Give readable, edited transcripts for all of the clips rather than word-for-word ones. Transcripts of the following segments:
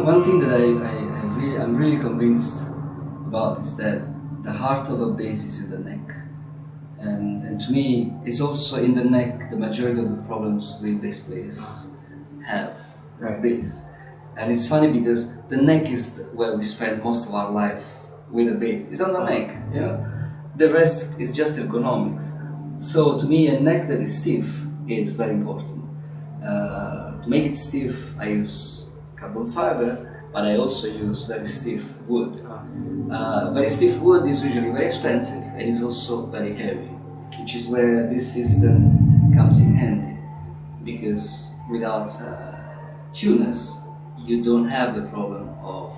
One thing that I'm really convinced about is that the heart of a bass is in the neck, and to me it's also in the neck the majority of the problems with bass players have Right. bass. And it's funny because the neck is where we spend most of our life with the bass. It's on the neck, you know. The rest is just ergonomics. So to me, a neck that is stiff is very important. To make it stiff, I use carbon fiber, but I also use very stiff wood. Very stiff wood is usually very expensive and is also very heavy, which is where this system comes in handy. Because without tuners, you don't have the problem of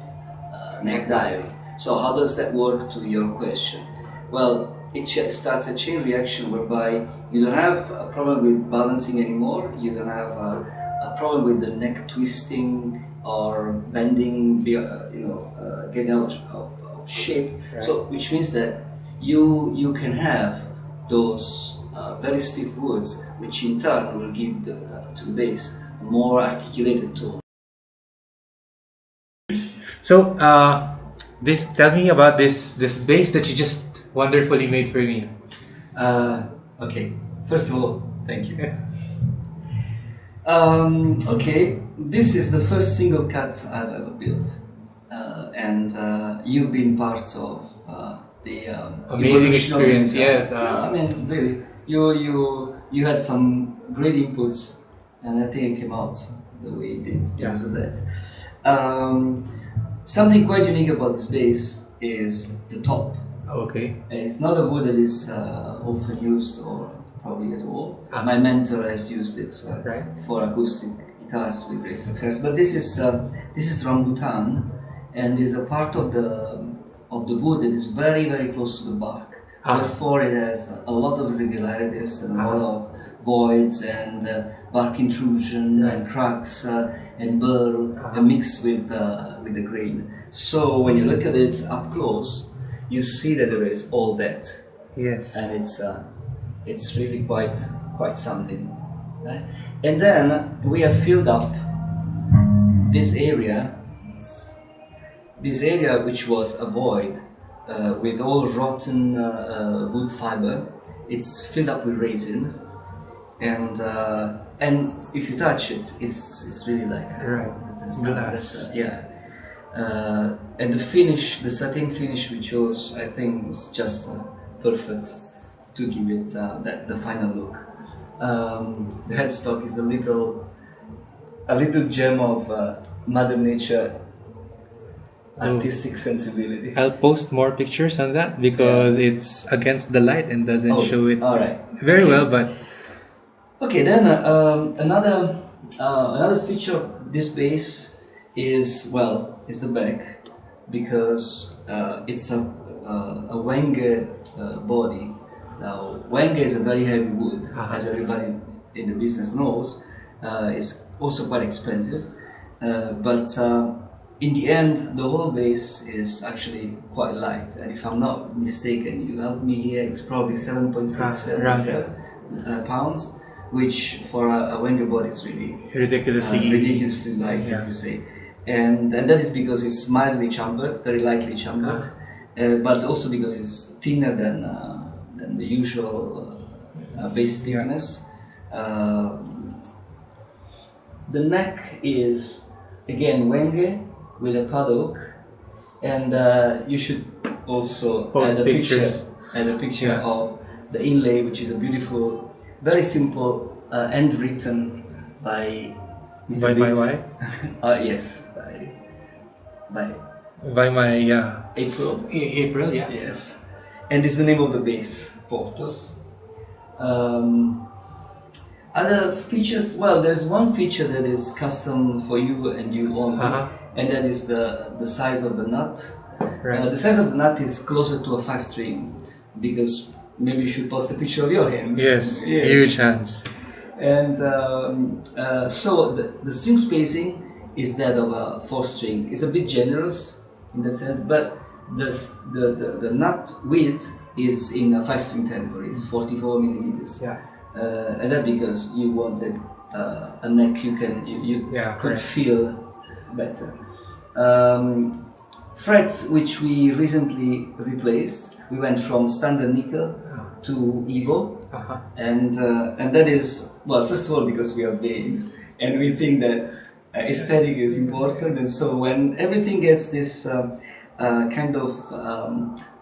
neck diving. So how does that work to your question? Well, it starts a chain reaction whereby you don't have a problem with balancing anymore, you don't have a problem with the neck twisting or bending, getting out of shape. Right. So, which means that you can have those very stiff woods, which in turn will give to the bass a more articulated tone. So, tell me about this bass that you just wonderfully made for me. Okay, first of all, thank you. Okay, this is the first single cut I've ever built, and you've been part of the Amazing evolution of the experience, design. yes. No, I mean, really, you had some great inputs, and I think it came out the way it did because of that. Something quite unique about this bass is the top. Okay. It's not a wood that is often used or probably at all. Ah. My mentor has used it Right. for acoustic guitars with great success. But this is rambutan, and is a part of the wood that is very very close to the bark. Ah. Therefore, it has a lot of irregularities and a lot of voids and bark intrusion and cracks and burl mixed with the grain. So when you look at it up close, you see that there is all that, Yes. and it's really quite something. Right? And then we have filled up this area which was a void with all rotten wood fiber. It's filled up with resin, and if you touch it, it's really like Right. Glass. and the finish, the satin finish we chose, I think was just perfect to give it the final look. The headstock is a little gem of Mother Nature artistic sensibility. I'll post more pictures on that because it's against the light and doesn't show it all right. very well. But Okay, then another feature of this bass is the back, because it's a Wenge body. Now, Wenge is a very heavy wood, as everybody in the business knows. It's also quite expensive, but in the end, the whole bass is actually quite light. And if I'm not mistaken, you help me here, it's probably 7.6 pounds, which for a Wenge body is really ridiculously light, as you say. And that is because it's mildly chambered, very lightly chambered, but also because it's thinner than the usual bass thickness. The neck is again Wenge with a Padauk, and you should also Post pictures. add a picture of the inlay, which is a beautiful, very simple, handwritten by Mr. By my Beats. wife? Yes, by By my April. April, yeah. Yes, and it's the name of the bass, Porthos. Other features, well, there's one feature that is custom for you and you only, and that is the size of the nut. Right. The size of the nut is closer to a 5-string, because maybe you should post a picture of your hands. Yes, huge hands. And so the string spacing is that of a 4-string. It's a bit generous in that sense, but the nut width is in a 5-string territory. It's 44 millimeters. Yeah. And that because you wanted a neck you could feel better. Frets which we recently replaced. We went from standard nickel to Evo, and that is, well, first of all because we are big and we think that aesthetic is important, and so when everything gets this kind of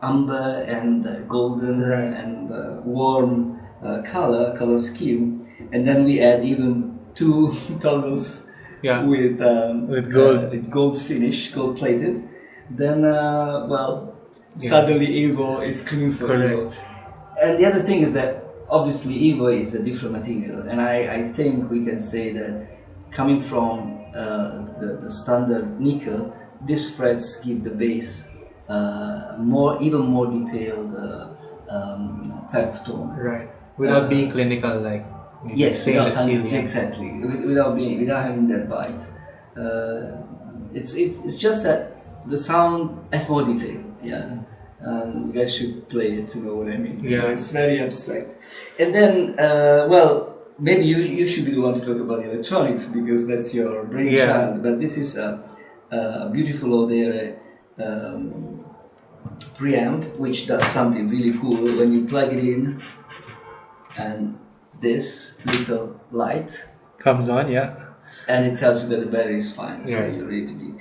amber and golden and warm color scheme, and then we add even 2 toggles with gold finish, gold plated, then suddenly Evo is screaming for Evo. And the other thing is that obviously Evo is a different material, and I think we can say that coming from the standard nickel, these frets give the bass even more detailed type of tone. Right. Without being clinical, like without steel, exactly, without having that bite. It's just that the sound has more detail. Yeah, you guys should play it to know what I mean. Yeah, it's very abstract. And then, maybe you should be the one to talk about the electronics because that's your brainchild. But this is a beautiful Audere preamp, which does something really cool when you plug it in. And this little light comes on, and it tells you that the battery is fine, so you're ready to be.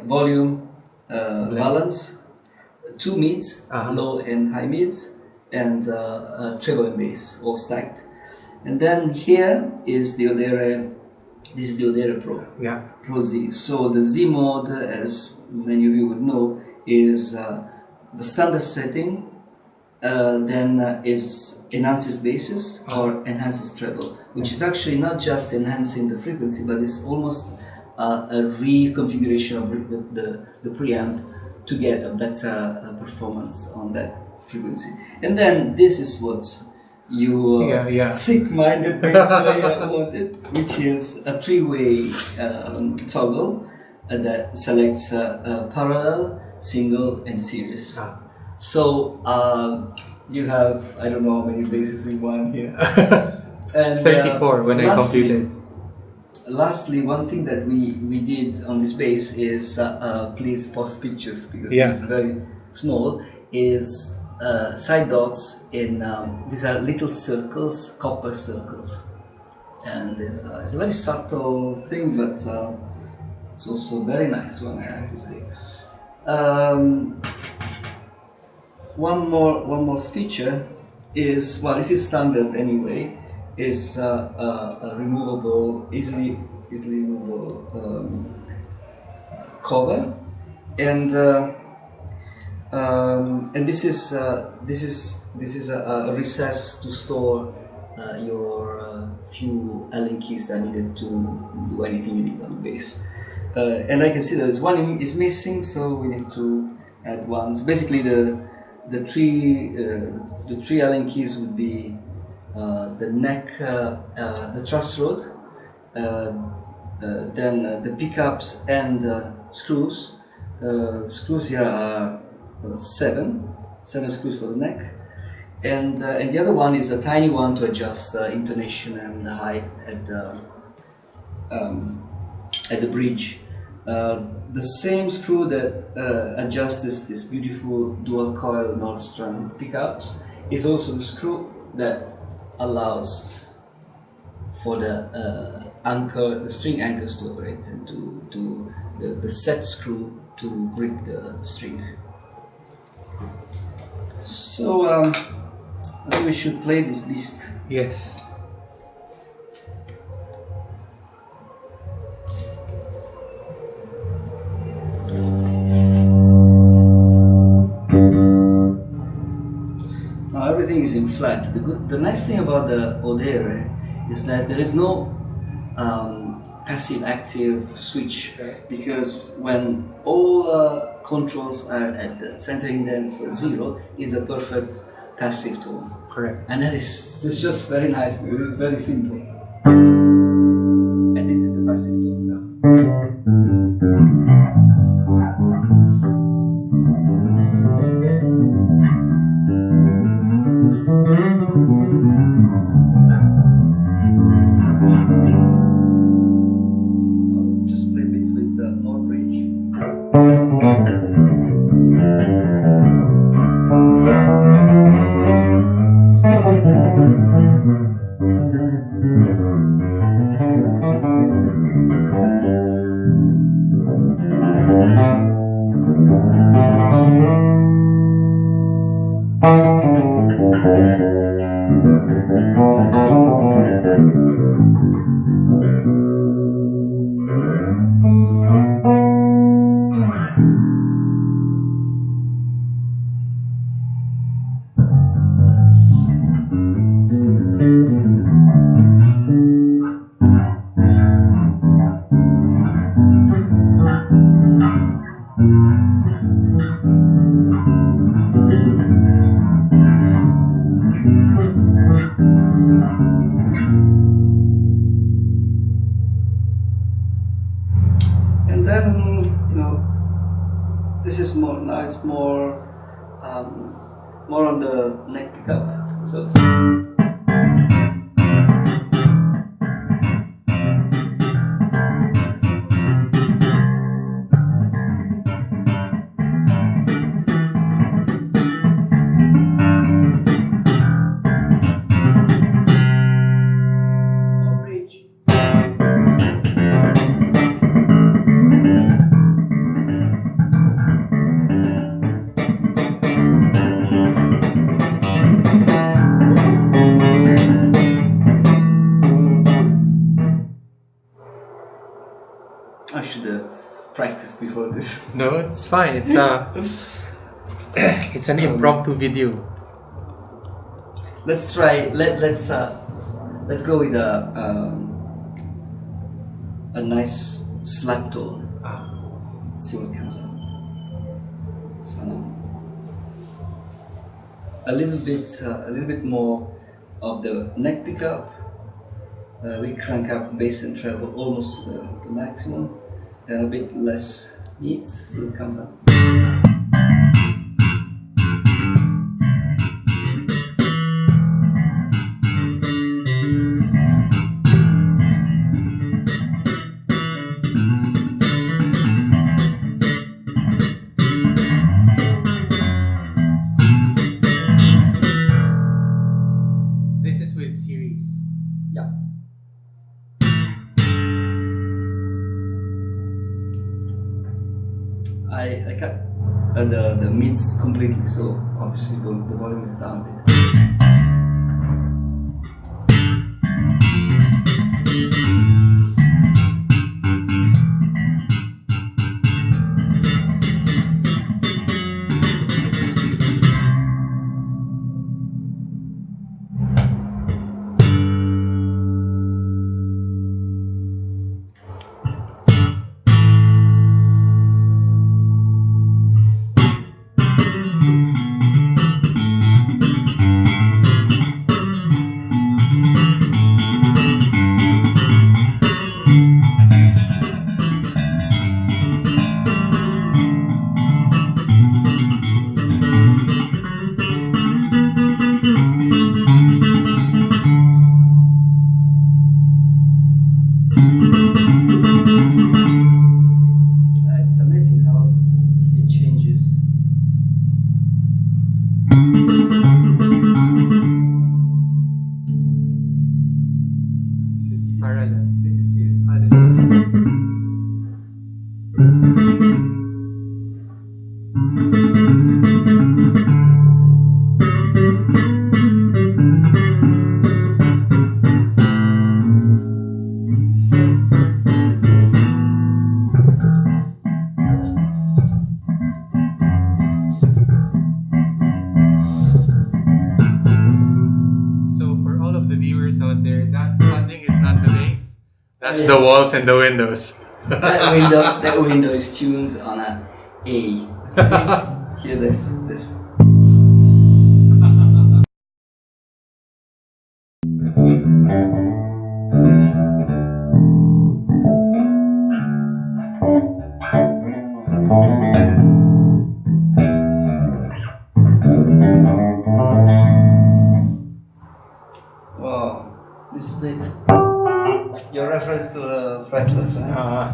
Volume, balance, 2 mids, low and high mids, and treble and bass, all stacked. And then here is the Audere. This is the Audere Pro Z. So the Z mode, as many of you would know, is the standard setting. Then is enhances basses or enhances treble, which is actually not just enhancing the frequency, but it's almost a reconfiguration of the preamp to get a better performance on that frequency. And then this is what you sick-minded bass player wanted, which is a 3-way toggle that selects parallel, single, and series. So you have, I don't know how many bases in one here. And 34 when I computed. Lastly, one thing that we did on this bass is please post pictures because this is very small. Is side dots in these are little circles, copper circles, and it's a very subtle thing, but it's also a very nice one, I have to say. One more feature is, well, this is standard anyway, is a removable, easily removable cover, and this is a recess to store your few Allen keys that needed to do anything you need on the bass. And I can see that there's one is missing, so we need to add one. So basically, the three Allen keys would be the neck, the truss rod, then the pickups and screws. Screws here are 7 screws for the neck, and the other one is a tiny one to adjust intonation and height at the bridge. The same screw that adjusts this beautiful dual coil Nordstrand pickups is also the screw that allows for the anchor, the string anchors to operate, and to the set screw to grip the string. So I think we should play this beast. Yes. Now everything is in flat. The nice thing about the Audere is that there is no passive active switch, because when all controls are at the center indents at 0, it's a perfect passive tone. Correct. And that is it's just very nice. It is very simple. And this is the passive tone now. I'll just play a bit with the Nord bridge. And then, this is more nice, more on the neck pickup. So. I should have practiced before this. No, it's fine. It's it's an impromptu video. Let's try. Let's go with a nice slap tone. Let's see what comes out. So a little bit more of the neck pickup. We crank up bass and treble almost to the maximum, and a bit less needs. See what comes out. This is with series. Yeah. I cut the mids completely, so obviously the volume is down a bit. That's the walls and the windows. that window is tuned on a A. See? Hear this. Wow, this place. Your reference to the fretless, huh?